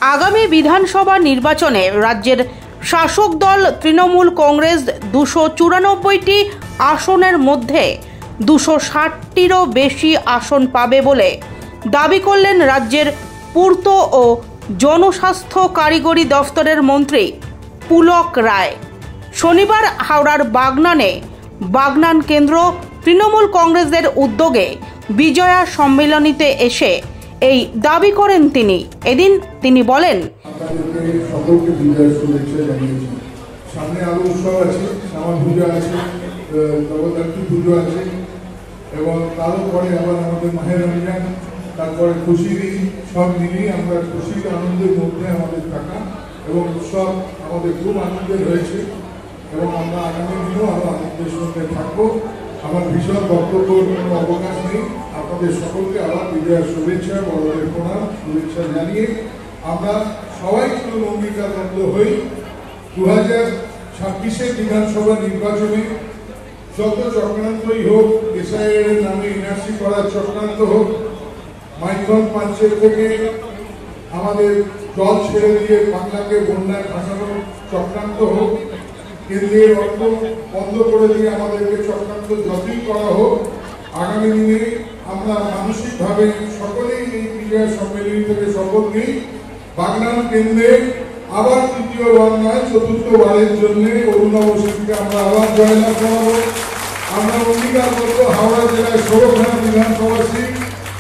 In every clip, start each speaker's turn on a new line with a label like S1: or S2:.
S1: আগামী বিধানসভা নির্বাচনে রাজ্যের শাসক দল তৃণমূল কংগ্রেস 294টি আসনের মধ্যে 260টিরও বেশি আসন পাবে বলে দাবি করলেন রাজ্যের পূর্ত ও জনস্বাস্থ্য কারিগরি দফতরের মন্ত্রী পুলক রায়। শনিবার হাওড়ার বাগনানে বাগনান কেন্দ্র তৃণমূল কংগ্রেসের উদ্যোগে বিজয়া সম্মেলনীতে এসে এই দাবি করেন তিনি। এদিন তিনি বলেন,
S2: সকলকে বিজয়ের শুভেচ্ছা জানিয়েছি। সামনে আরো উৎসব আছে, শ্যামা পুজো আছে, জগদ্ধাত্রী পুজো আছে এবং তারও পরে আবার আমাদের মাহের রমজান, তারপরে খুশির ঈদ, সব মিলিয়ে আমরা খুশির আনন্দের মধ্যে আমাদের থাকা এবং উৎসব আমাদের খুব আনন্দের হয়েছে এবং আমরা আগামী দিনেও আরো আনন্দের সঙ্গে থাকবো। আমার ভীষণ বক্তব্যের কোনো অবকাশ নেই। আপনাদের সকলকে আবার বিজয়ের শুভেচ্ছা, বড়দের প্রণাম, শুভেচ্ছা জানিয়ে আমরা সবাই কোনো অঙ্গীকারবদ্ধ হই 2026 বিধানসভা নির্বাচনে যত চক্রান্তই হোক, এসআইআর এর নামে এনআরসি করার চক্রান্ত হোক, মাইথন পাঞ্চের থেকে আমাদের জল ছেড়ে দিয়ে বাংলাকে বন্যায় ভাসানোর চক্রান্ত হোক, কেন্দ্রের অর্থ বন্ধ করে দিয়ে আমাদেরকে চক্রান্ত যতই করা হোক, আগামী দিনে আমরা মানসিকভাবে সকলেই এই বিজয় সম্মেলনী থেকে শপথ নিই বাগনান কেন্দ্রে আবার তৃতীয়বার নয় চতুর্থবারের জন্য অরুণাভ সিংকে আমরা আবার জয়লাভ করাবো। আমরা অঙ্গীকার করবো হাওড়া জেলায় 16খানা বিধানসভা সিট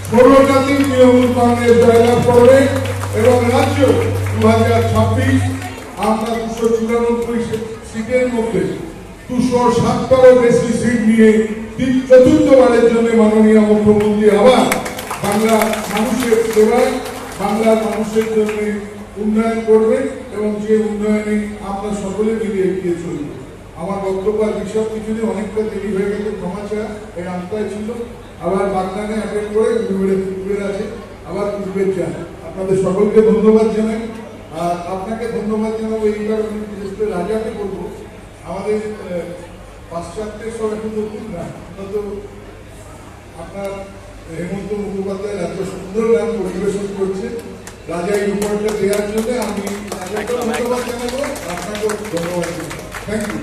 S2: 16টাতেই তৃণমূল কংগ্রেস জয়লাভ করবে এবং রাজ্য 2026 আমরা 294 সিটের মধ্যে 207টারও বেশি সিট নিয়ে চতুর্থবারের জন্য মাননীয় মুখ্যমন্ত্রী আবার বাংলা মানুষের সেবায়, বাংলার মানুষের জন্য উন্নয়ন করবে এবং যে উন্নয়নে আমরা সকলে মিলে এগিয়ে চলব। আমার বক্তব্য আর বিষয় কিছু নেই, অনেকটা দেরি হয়ে গেছে, ক্ষমা চাওয়া এই আন্তায় ছিল। আবার বাগনানে অ্যাটেন্ড করে পুকুরের আছে, আবার পুকুরের চান। আপনাদের সকলকে ধন্যবাদ জানাই। আর আপনাকে ধন্যবাদ জানাবো এই কারণে, বিশেষ করে রাজাকে বলবো, আমাদের পাশ্চাত্যের সব একটু নতুন না, তো আপনার হেমন্ত মুখোপাধ্যায় এত সুন্দর গান পরিবেশন করছে, রাজা এই উপহারটা দেওয়ার জন্য আমি রাজাকে ধন্যবাদ জানাবো, আপনাকেও ধন্যবাদ জানাবো। Thank you.